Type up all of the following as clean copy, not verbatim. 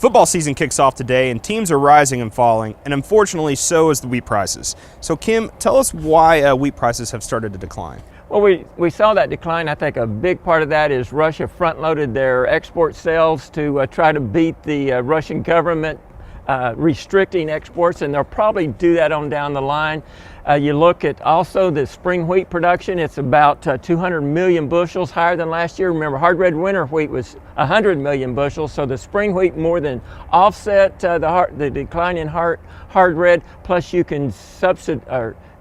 Football season kicks off today, and teams are rising and falling, and unfortunately so is the wheat prices. So Kim, tell us why wheat prices have started to decline. Well, we saw that decline. I think a big part of that is Russia front-loaded their export sales to try to beat the Russian government restricting exports, and they'll probably do that on down the line. You look at also the spring wheat production, it's about 200 million bushels higher than last year. Remember, hard red winter wheat was 100 million bushels, so the spring wheat more than offset the decline in hard red, plus you can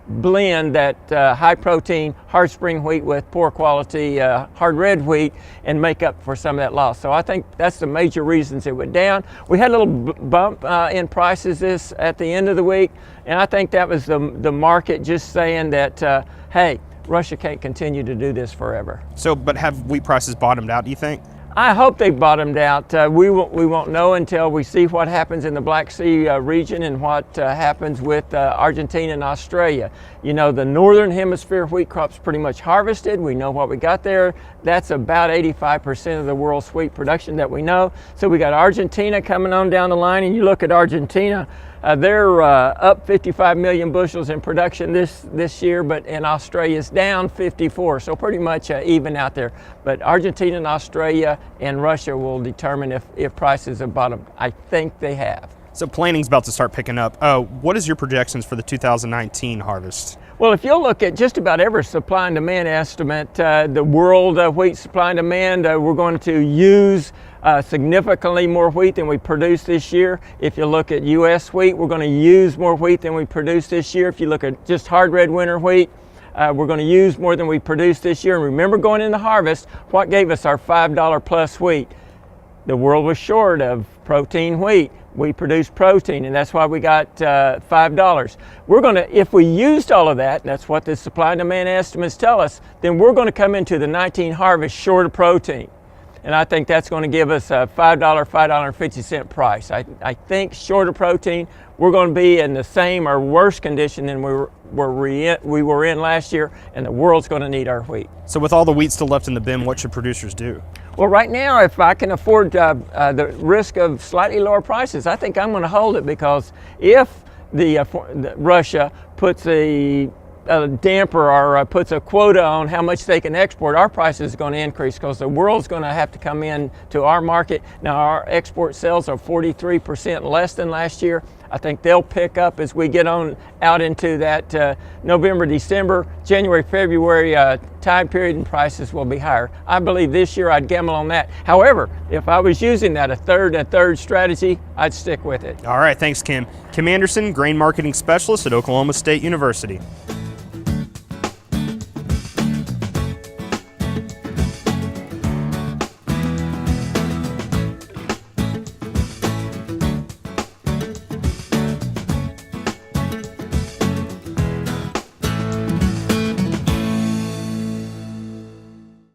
blend that high protein hard spring wheat with poor quality hard red wheat and make up for some of that loss. So I think that's the major reasons it went down. We had a little bump in prices at the end of the week, and I think that was the market just saying that, hey, Russia can't continue to do this forever. So, but have wheat prices bottomed out, do you think? I hope they bottomed out. We won't know until we see what happens in the Black Sea region and what happens with Argentina and Australia. You know, the northern hemisphere wheat crop's pretty much harvested. We know what we got there. That's about 85% of the world's wheat production that we know. So we got Argentina coming on down the line, and you look at Argentina, they're up 55 million bushels in production this year, but in Australia's down 54, so pretty much even out there. But Argentina and Australia and Russia will determine if prices have bottomed. I think they have. So planning's about to start picking up. What is your projections for the 2019 harvest? Well, if you'll look at just about every supply and demand estimate, the world wheat supply and demand, we're going to use significantly more wheat than we produced this year. If you look at U.S. wheat, we're going to use more wheat than we produced this year. If you look at just hard red winter wheat, we're going to use more than we produced this year. And remember, going into harvest, what gave us our $5 plus wheat? The world was short of protein wheat. We produced protein, and that's why we got $5. We're going to, if we used all of that, that's what the supply and demand estimates tell us, then we're going to come into the 19 harvest short of protein. And I think that's going to give us a $5.50 price. I think short of protein, we're going to be in the same or worse condition than we were in last year, and the world's going to need our wheat. So with all the wheat still left in the bin, what should producers do? Well, right now, if I can afford the risk of slightly lower prices, I think I'm going to hold it, because if Russia puts a damper or puts a quota on how much they can export, our price is going to increase, because the world's going to have to come in to our market. Now, our export sales are 43% less than last year. I think they'll pick up as we get on out into that November, December, January, February time period, and prices will be higher. I believe this year I'd gamble on that. However, if I was using that a third strategy, I'd stick with it. All right, thanks, Kim. Kim Anderson, Grain Marketing Specialist at Oklahoma State University.